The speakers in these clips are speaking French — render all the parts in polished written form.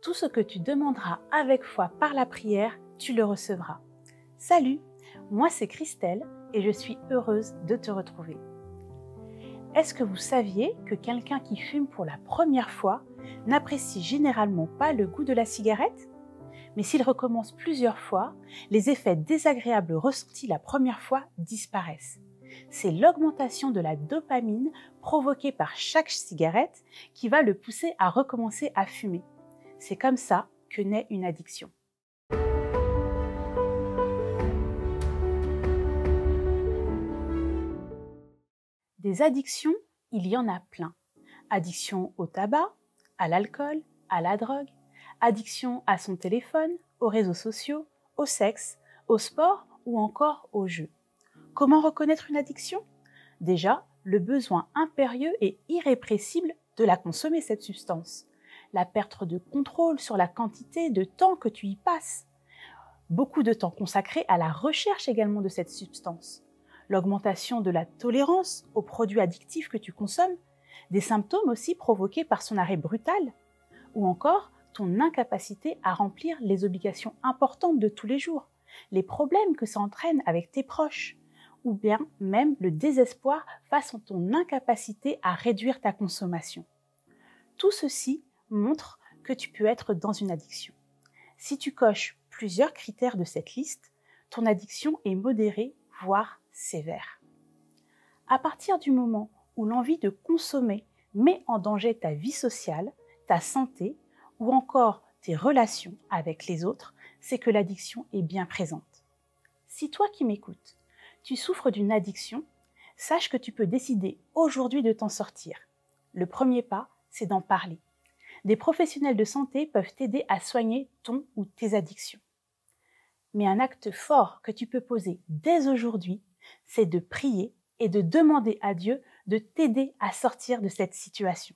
Tout ce que tu demanderas avec foi par la prière, tu le recevras. Salut, moi c'est Christelle et je suis heureuse de te retrouver. Est-ce que vous saviez que quelqu'un qui fume pour la première fois n'apprécie généralement pas le goût de la cigarette? Mais s'il recommence plusieurs fois, les effets désagréables ressentis la première fois disparaissent. C'est l'augmentation de la dopamine provoquée par chaque cigarette qui va le pousser à recommencer à fumer. C'est comme ça que naît une addiction. Des addictions, il y en a plein. Addiction au tabac, à l'alcool, à la drogue, addiction à son téléphone, aux réseaux sociaux, au sexe, au sport ou encore aux jeux. Comment reconnaître une addiction? Déjà, le besoin impérieux et irrépressible de la consommer, cette substance. La perte de contrôle sur la quantité de temps que tu y passes. Beaucoup de temps consacré à la recherche également de cette substance. L'augmentation de la tolérance aux produits addictifs que tu consommes. Des symptômes aussi provoqués par son arrêt brutal. Ou encore ton incapacité à remplir les obligations importantes de tous les jours. Les problèmes que ça entraîne avec tes proches. Ou bien même le désespoir face à ton incapacité à réduire ta consommation. Tout ceci montre que tu peux être dans une addiction. Si tu coches plusieurs critères de cette liste, ton addiction est modérée, voire sévère. À partir du moment où l'envie de consommer met en danger ta vie sociale, ta santé ou encore tes relations avec les autres, c'est que l'addiction est bien présente. Si toi qui m'écoutes, tu souffres d'une addiction, sache que tu peux décider aujourd'hui de t'en sortir. Le premier pas, c'est d'en parler. Des professionnels de santé peuvent t'aider à soigner ton ou tes addictions. Mais un acte fort que tu peux poser dès aujourd'hui, c'est de prier et de demander à Dieu de t'aider à sortir de cette situation.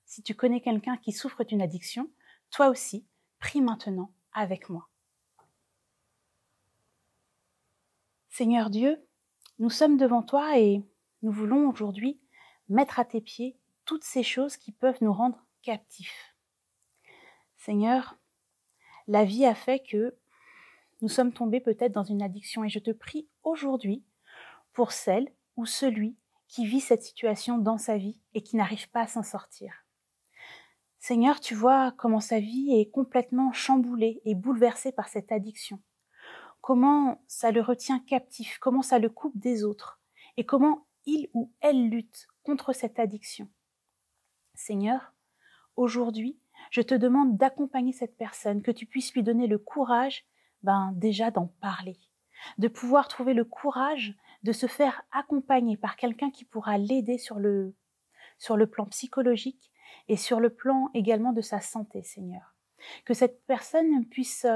Si tu connais quelqu'un qui souffre d'une addiction, toi aussi, prie maintenant avec moi. Seigneur Dieu, nous sommes devant toi et nous voulons aujourd'hui mettre à tes pieds toutes ces choses qui peuvent nous rendre captifs. Seigneur, la vie a fait que nous sommes tombés peut-être dans une addiction et je te prie aujourd'hui pour celle ou celui qui vit cette situation dans sa vie et qui n'arrive pas à s'en sortir. Seigneur, tu vois comment sa vie est complètement chamboulée et bouleversée par cette addiction. Comment ça le retient captif, comment ça le coupe des autres et comment il ou elle lutte contre cette addiction. Seigneur, aujourd'hui, je te demande d'accompagner cette personne, que tu puisses lui donner le courage, déjà d'en parler, de pouvoir trouver le courage de se faire accompagner par quelqu'un qui pourra l'aider sur le plan psychologique et sur le plan également de sa santé, Seigneur. Que cette personne puisse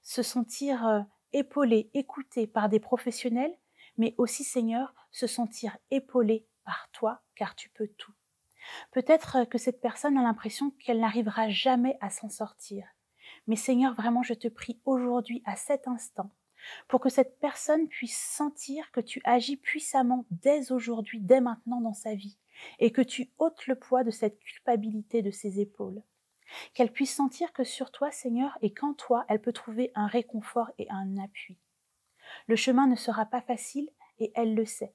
se sentir épaulée, écoutée par des professionnels, mais aussi, Seigneur, se sentir épaulée par toi, car tu peux tout. Peut-être que cette personne a l'impression qu'elle n'arrivera jamais à s'en sortir. Mais Seigneur, vraiment, je te prie aujourd'hui, à cet instant, pour que cette personne puisse sentir que tu agis puissamment dès aujourd'hui, dès maintenant dans sa vie, et que tu ôtes le poids de cette culpabilité de ses épaules. Qu'elle puisse sentir que sur toi, Seigneur, et qu'en toi, elle peut trouver un réconfort et un appui. Le chemin ne sera pas facile, et elle le sait.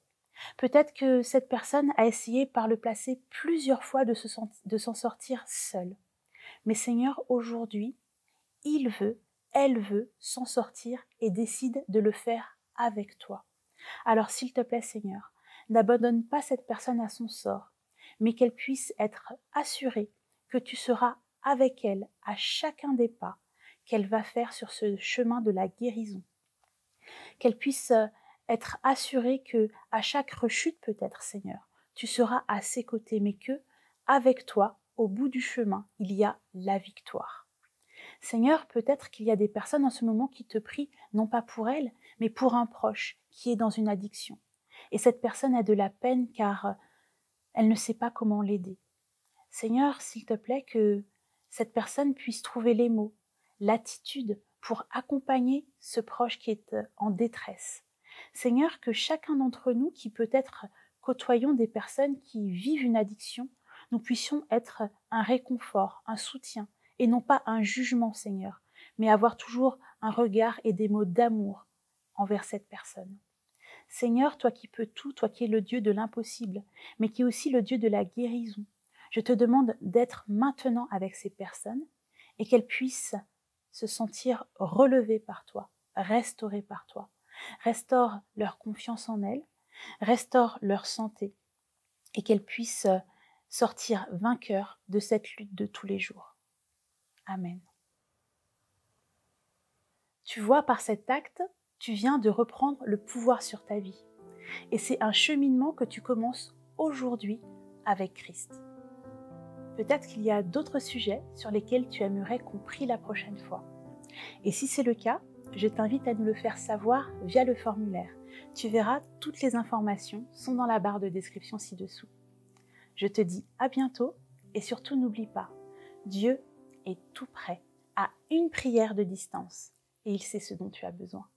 Peut-être que cette personne a essayé par le passé plusieurs fois de s'en sortir seule. Mais Seigneur, aujourd'hui, elle veut s'en sortir et décide de le faire avec toi. Alors s'il te plaît, Seigneur, n'abandonne pas cette personne à son sort, mais qu'elle puisse être assurée que tu seras avec elle à chacun des pas qu'elle va faire sur ce chemin de la guérison. Qu'elle puisse être assurée que à chaque rechute peut-être, Seigneur, tu seras à ses côtés, mais que, avec toi, au bout du chemin, il y a la victoire. Seigneur, peut-être qu'il y a des personnes en ce moment qui te prient, non pas pour elles, mais pour un proche qui est dans une addiction. Et cette personne a de la peine car elle ne sait pas comment l'aider. Seigneur, s'il te plaît, que cette personne puisse trouver les mots, l'attitude pour accompagner ce proche qui est en détresse. Seigneur, que chacun d'entre nous qui peut-être côtoyons des personnes qui vivent une addiction, nous puissions être un réconfort, un soutien, et non pas un jugement, Seigneur, mais avoir toujours un regard et des mots d'amour envers cette personne. Seigneur, toi qui peux tout, toi qui es le Dieu de l'impossible, mais qui est aussi le Dieu de la guérison, je te demande d'être maintenant avec ces personnes et qu'elles puissent se sentir relevées par toi, restaurées par toi. Restaure leur confiance en elles, restaure leur santé et qu'elles puissent sortir vainqueurs de cette lutte de tous les jours. Amen. Tu vois, par cet acte, tu viens de reprendre le pouvoir sur ta vie. Et c'est un cheminement que tu commences aujourd'hui avec Christ. Peut-être qu'il y a d'autres sujets sur lesquels tu aimerais qu'on prie la prochaine fois. Et si c'est le cas, je t'invite à nous le faire savoir via le formulaire. Tu verras, toutes les informations sont dans la barre de description ci-dessous. Je te dis à bientôt et surtout n'oublie pas, Dieu est tout prêt, à une prière de distance, et il sait ce dont tu as besoin.